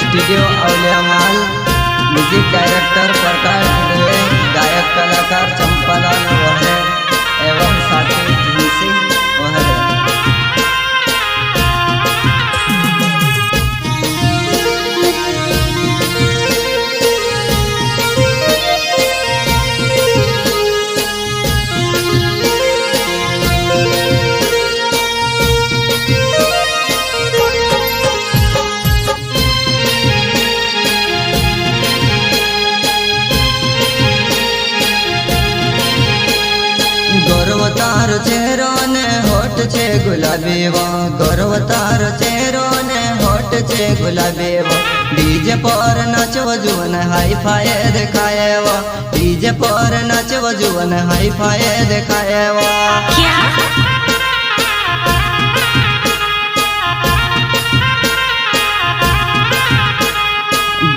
Studio अवलियामाल, music director Prakash Dubey, गायक कलाकार चंपालाल वहरे एवं साथी धनसिंह वहरे। गौरवतार चेहरो ने होठ छे गुलाबी वो, गौरवतार चेहरो ने होठ छे गुलाबी वो। डीजे पर नाचव जुवन हाई फाई देखाए वो, डीजे पर नाचव जुवन हाई फाई देखाए वो।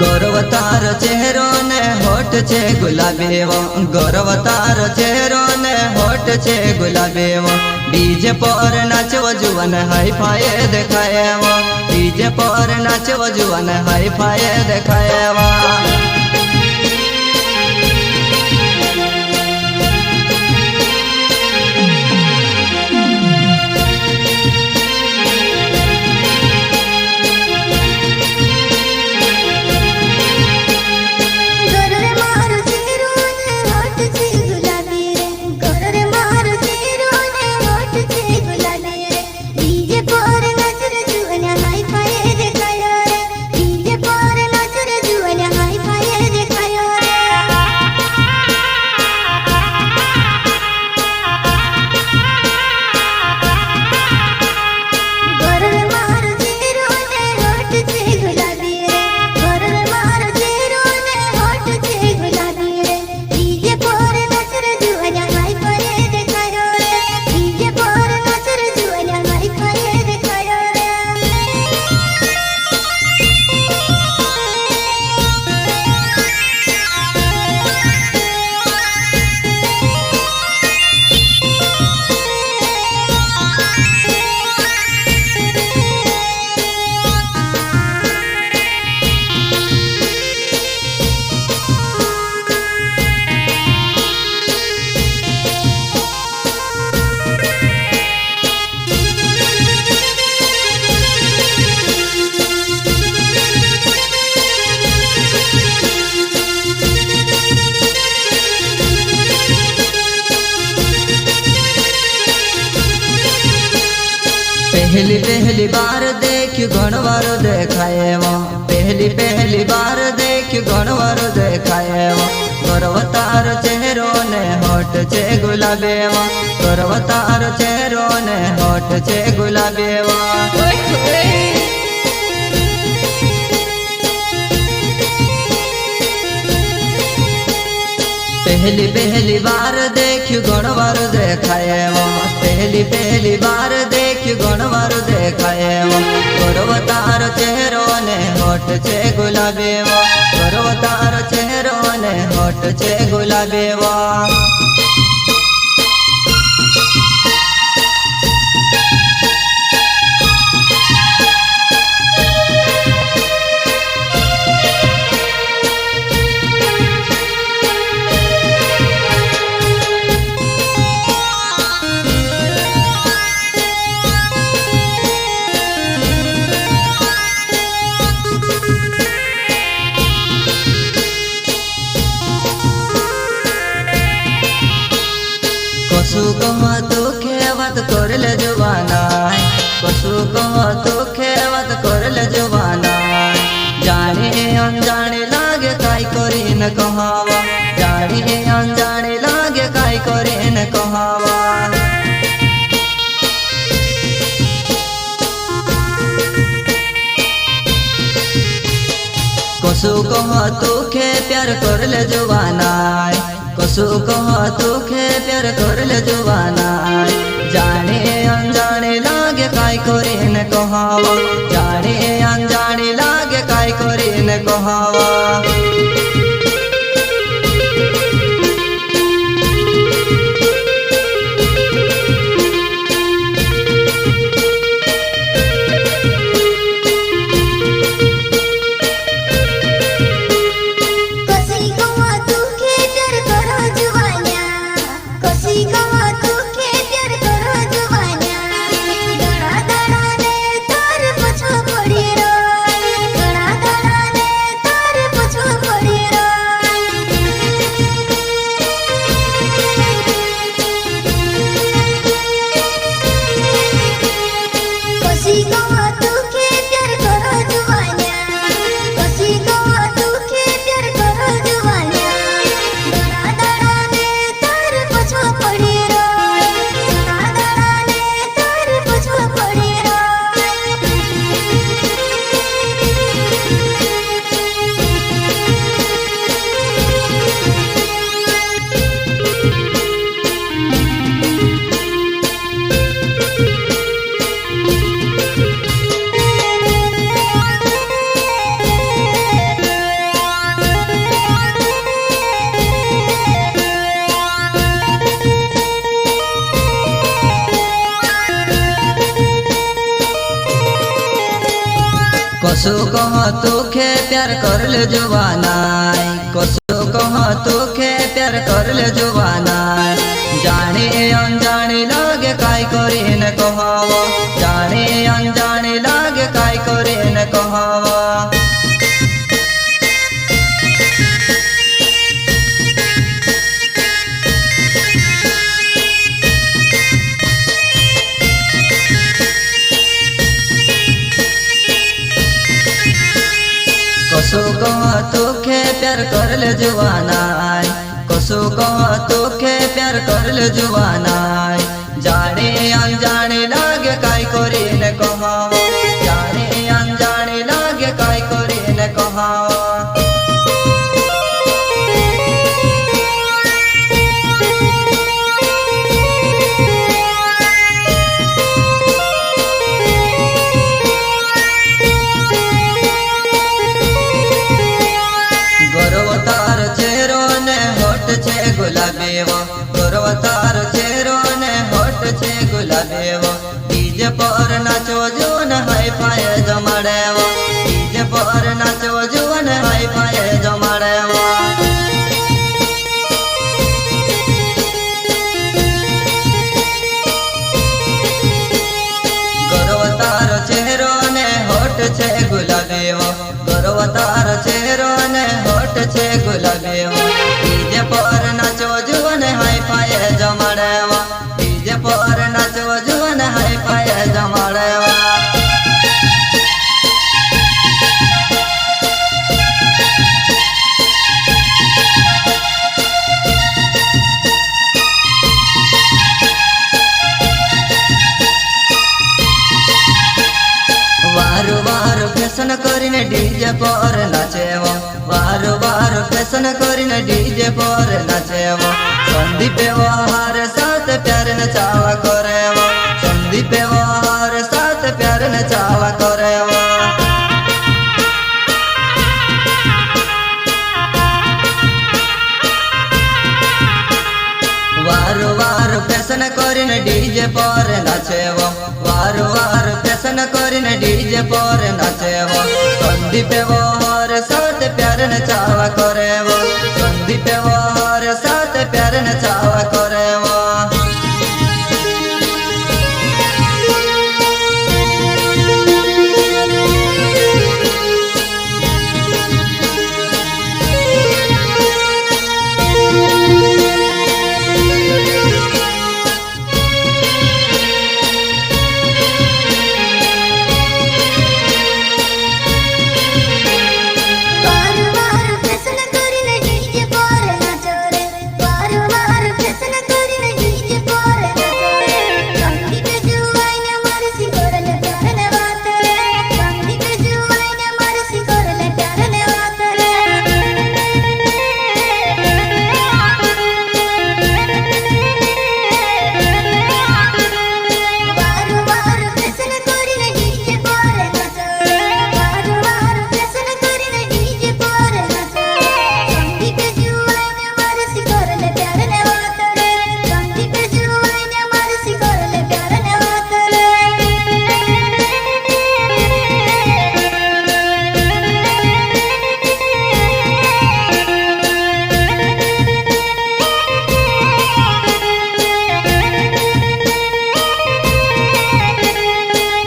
गौरवतार चेहरो ने होठ छे गुलाबी वो, गौरवतार चेहरो ने होठ छे गुलाबी वो। डीजे पर नाचव जुवन हाई फाई देखाए वो, डीजे पर नाचव जुवन हाई फाई देखाए वो। पहली पहली बार देख घणवार देखाए वो, पहली पहली बार देख घणवार देखाए वो। गौरवतार चेहरो ने होठ छे गुलाबी वो, गौरवतार चेहरो ने होठ छे गुलाबी वो। पहली पहली बार देख घणवार देखाए वो, पहली पहली बार देख घणवार देखाए वो। गौरवतार चेहरो ने होठ छे गुलाबी वो, गौरवतार चेहरो ने होठ छे गुलाबी वो। कसु कह तो खेवत करल जुबाना, कसु कह तो खेवत करल जुबाना। जाने अनजाने लागे काई करी न कहावा, जाने अनजाने लागे काई करी न कहावा। कसु कह तो खे प्यार करल जुबाना, कसु कह तो खे प्यार करल जुबाना। जाने अनजाने लागे काई करे न कहावा, जाने अनजाने लागे काई करे न कहावा। कसो कह तोखे प्यार कर ले जुबानाय कसो कह तोखे प्यार कर ले जुबानाय जाने अनजाने लागे काय करे न कहावा जाने अनजाने लागे काय करे न कहावा कसो कह तोखे प्यार कर ले जुबानाय कसो कह तोखे प्यार कर ले जुबानाय जाने अनजाने लागे काय करे न कहावा जाने अनजाने लागे काय करे न कहावा ગોરવતાર ચહેરો ને હોઠ છે ગુલાબીવો ગોરવતાર ચહેરો ને હોઠ છે ગુલાબીવો ડીજે પર નાચો જો ને હાઈ ફાય જમાડેવો ડીજે પર નાચો જો ને હાઈ ફાય જમાડેવો ગોરવતાર ચહેરો ને હોઠ છે ગુલાબીવો ગોરવતાર ચહેરો ને હોઠ છે ગુલાબીવો ડીજે પર નાચો જુવન હાઈ ફાય જમાડેવા ડીજે પર નાચો જુવન હાઈ ફાય જમાડેવા वारु वारु फैशन करीने डीजे पर नाचेवा वारु वारु फैशन करीने डीजे पर नाचेवा संदीप व्यवहार साथ प्यार न चावा करेवा संदीप व्यवहार साथ प्यार न चावा करेवा वारु वारु फैशन करीने डीजे पर नाचेवा वारु वारु फैशन करीने डीजे पर नाचेवा संदीप व्यवहार साथ प्यार न चावा करेवा संदीप व्यवहार साथ प्यार न चावा करेवा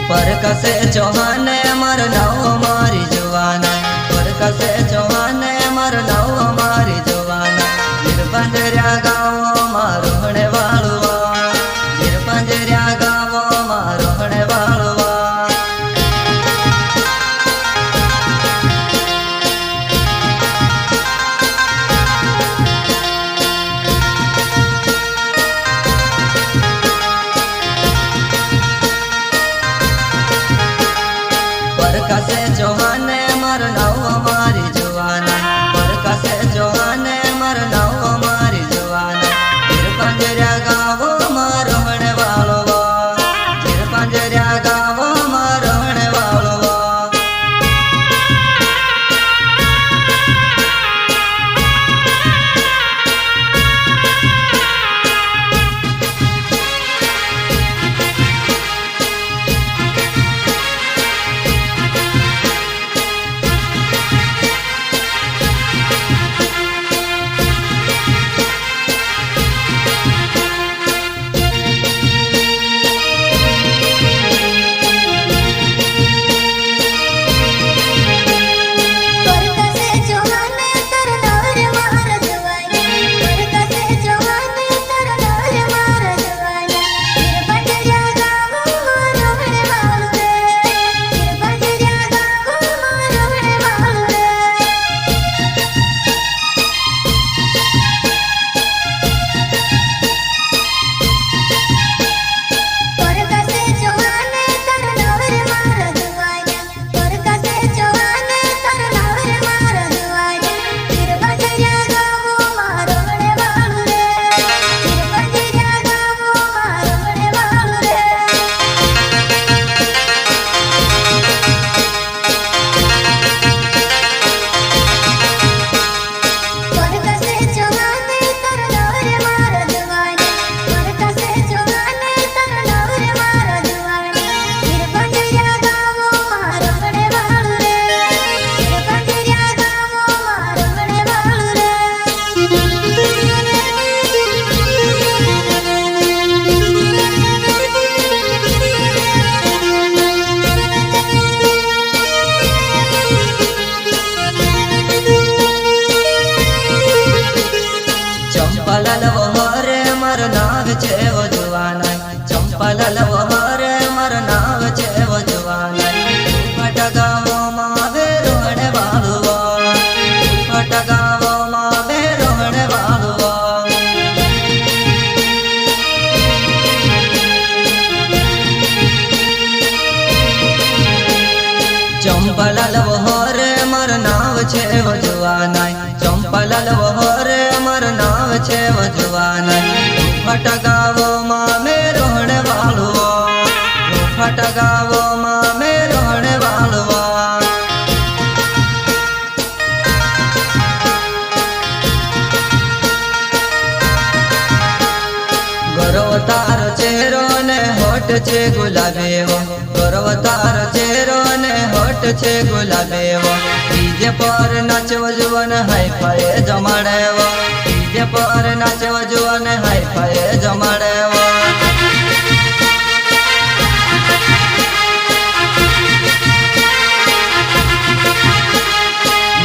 परकसे चौहान अमर नाव हमारी जवाना परकसे चौहान अमर नाव हमारी जवाना गिरपंजरिया गाँव मारो हणे वालवा गिरपंजरिया गाँव मारो हणे वालवा परकसे चौहान अमर नाव हमारी जवाना परकसे चौहान अमर नाव हमारी जवाना गिरपंजरिया गाँव मारो हणे वालवा गिरपंजरिया गाँव मारो हणे वालवा चंपालाल वहोरे मार नाव छे वजवानाय चंपालाल वहोरे मार नाव छे वजवानाय फटगावो मां में रोहणे वाळवा फटगावो मां में रोहणे वाळवा गौरव तारो चेहरो ने होठ छे गुलाबेवो गौरव तारो चेहरो ने होठ छे गुलाबेवो डीजे पर नाचव जुवन हाय फाय जमाड़ेवो डीजे पर नाचव जुवन हाय फाय जमाड़ेवो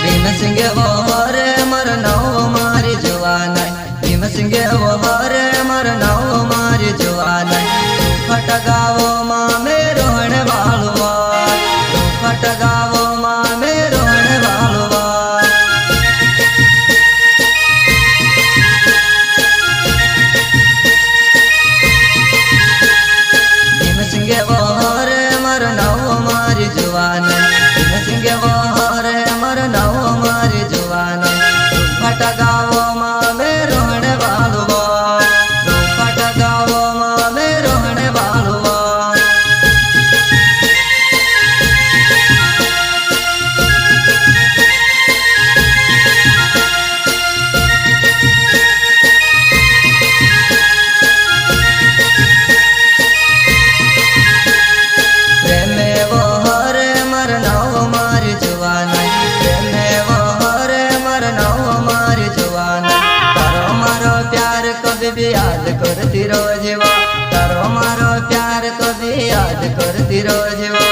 भीम सिंह वहोरे मर नव मारी जुवानाय भीम सिंह वहोरे मर नव मारी जुवानाय फटगावो मां में रोहणे वाळवा फटगावो मां में रोहणे वाळवा भीम सिंह वहोरे मर नव मारी जुवानाय भीम सिंह वहोरे मर नव मारी जुवानाय फटगावो मां में रोहणे वाळवा फटगावो मां में रोहणे वाळवा प्रेमे वहोरे मर नव मारी जुवानाय प्रेमे वहोरे मर नव मारी जुवानाय तारो मारो प्यार कभी भी याद करती रोजेवा तारो मारो प्यार कभी याद करती रोजेवा